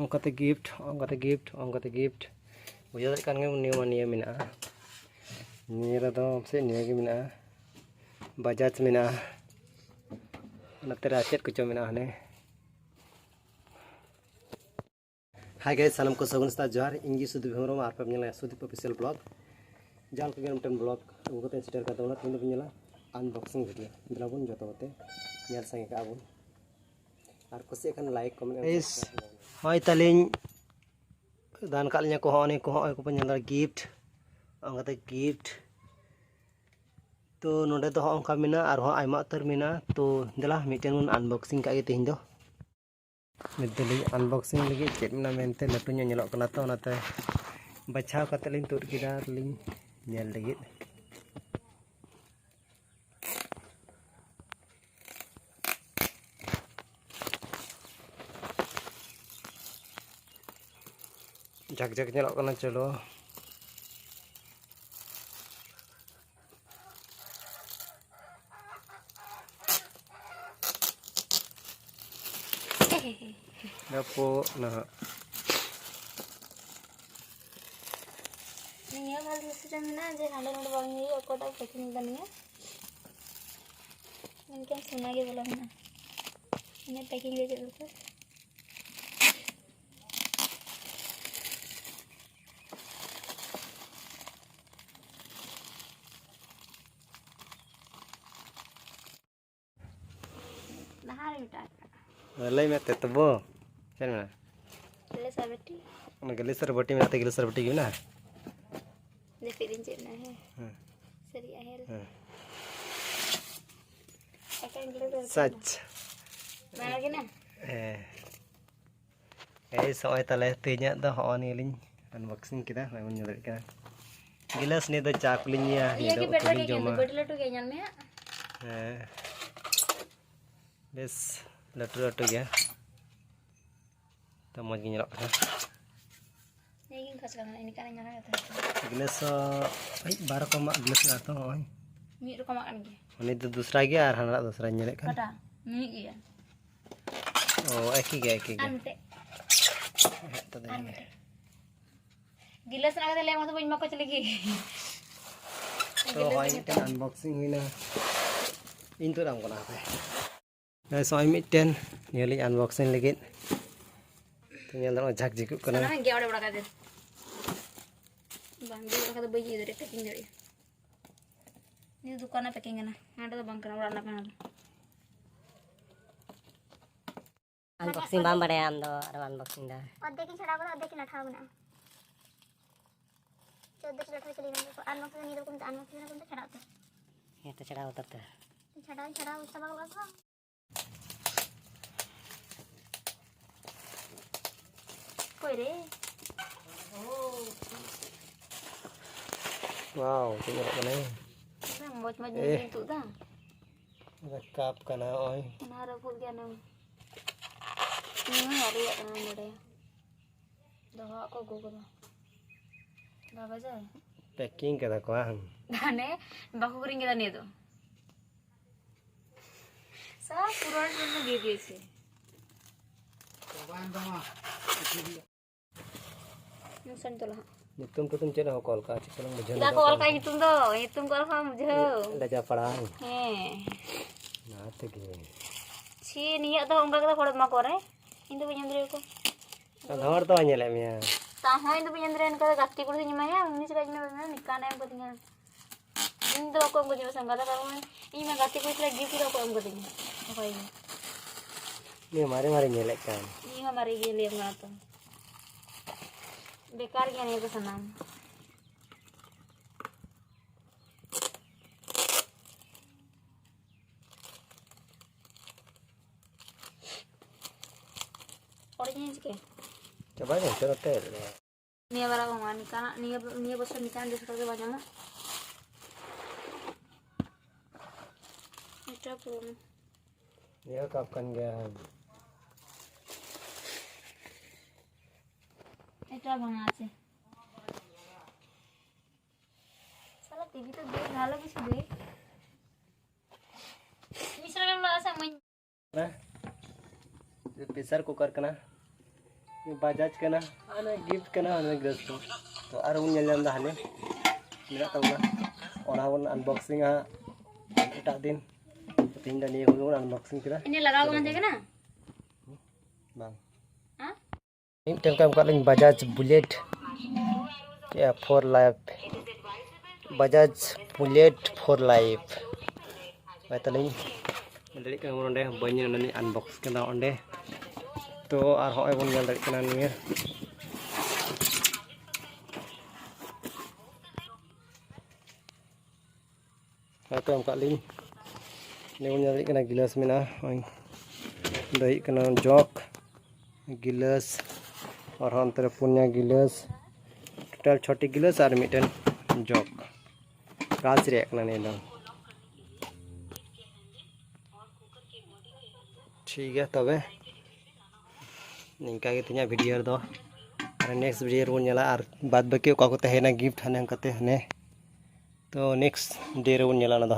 ᱚᱱᱠᱟᱛᱮ ᱜᱤᱯᱷᱴ ᱵᱩᱡᱷᱟᱹᱣ ᱫᱟᱲᱮᱭᱟᱜ ᱠᱟᱱ ᱜᱮᱭᱟᱢ ᱱᱤᱭᱟᱹ ᱢᱮᱱᱟᱜᱼᱟ। ᱱᱤᱭᱟᱹ ᱨᱮᱫᱚ ᱥᱮ ᱱᱤᱭᱟᱹᱜᱮ ᱢᱮᱱᱟᱜᱼᱟ, ᱵᱟᱡᱟᱡᱽ ᱢᱮᱱᱟᱜᱼᱟ, ᱱᱚᱛᱮ ᱨᱮ ᱪᱮᱫ ᱠᱚᱪᱚ ᱢᱮᱱᱟᱜᱼᱟ ᱦᱟᱱᱮ। हाय गाइस सानम को सगुन सेता जोहार इंगी सुदीप हेम्ब्रम आर पे नेला सुदीप ऑफिशियल ब्लॉग जाल को गेम टेन ब्लॉग उनको ते स्टार का दोना तीन नेला अनबॉक्सिंग वीडियो दिलाबुन जतो होते नेल संगे का आबुन आर कुसे खान लाइक कमेंट गाइस होय तलिन दान कालिया को होने को होय को नेला गिफ्ट अंगते गिफ्ट तो नोडे तो होंका मेना आर हो आइमा उतर मेना तो देला मिटेन अनबॉक्सिंग का गे तेहिं दो नितली अनबॉक्सिंग लगी चेक मेना मेनते लटू नेलोक कना तो ओनाते बचाव कते लिन तुर किदा लिन नेल लगी झक झक नेलोक कना चलो Dapo nah Ini hal sudah mana aja ada nomor bangnya ya kota packing bannya mungkin sungai bola mana ini packing aja dulu nah hari udah lay mete tebo chana Gelisar beti ona gelisar boti mete gelisar boti gimana de pirin cina he seri akhir akan gelisar sach mana lagi na soalnya tale tehnya dah on ini unboxing kita memang nyadar kan gilas ni dah cakulinya iya ki better ke gitu betul tuh kayaknya me bes latu ya kita mau nyelok kan ini khas kan ini kan nyala ya gilas बारह को mak gilas ना तो होय मी रो कमा kan ini तो दूसरा गया और हमारा दूसरा nyelek kan kata मी गया oh एक ही गया ante गिलास ना ले मत बइन मको चले गई तो होय मिटन अनबॉक्सिंग हुई ना इन तो राम कोना पे guys soy miten nyeli unboxing lagi nyel dong jak jikuk kana sana ge ore bada kade bang ge ore kade bayi dere packing dere ni dukana packing na ada to bang kana ora na pana unboxing bang bade ando ar unboxing da addekin chhada kora addekin atha bana 14 liter chali na unboxing ni rokom unboxing na kunta chhada ये तो चढ़ा उतरता chhada उसका बाग बाग कोई रे wow tinggal kana moj moj ni tu da rekap kana oi na ro phul gya na ni hari ya kana mode dawa ko gogoro dawa jae packing kada ko ang dane baku kering kita nih tuh sa puran puran dia dia sih nusan tuh lah nyutum tuh cina call ka cilang mujan kita call ka hitung call ka mujhe daja padang nah tege si niat tuh enggak kita kodok makore itu penyandri ko nomor tuh nyelek mia tahu itu penyandri kan kata gati kursi nyamanya ini sudah nyamanya nikah yang pentingnya ini tuh aku yang gue sangka kalau ini mah gati kursi lagi gitu aku yang pentingnya apa ini ini mari nyelek kan ini mah mari gile nggak tuh बेकार क्या नहीं तो सनाम और ये इसके coba deh coba tel nia bara ko mani kana nia bosor nikan de soto ke bajama eta pun dia kapan gak এটা ভাঙা আছে সালা টিভি তো দেখ ভালো কিছু দেখ মিশ্রণ আছে মই nah pressure cooker kana Bajaj का ना अने गिफ्ट का ना अने ग्लास को तो आर उन nyal nyam दा हने मेरा ताऊना ओना वन अनबॉक्सिंग आ एटा दिन तीन दा निये हुन अनबॉक्सिंग किदा ini lagaw kan jaga na bang ha इन टाइम का हमका लिंग बजाज बुलेट या 4 लाइफ बजाज बुलेट 4 लाइफ बैतलिंग लड़ी का मोंडे बनी ननी अनबॉक्स कना ओंडे तो आर होय बन nyal कना निये तो हमका लिंग ने nyal कना गिलास में ना दही कना जॉक गिलास और अंतर पुन्या गिलास टोटल छोटी गिलास और मिटन जॉक कांच रे कना ने दो ठीक है तबे निका के तिना वीडियो दो और नेक्स्ट वीडियो रो नेला और बाद बाकी का को तहेना गिफ्ट हने कते हने तो नेक्स्ट डे रो नेला ना दो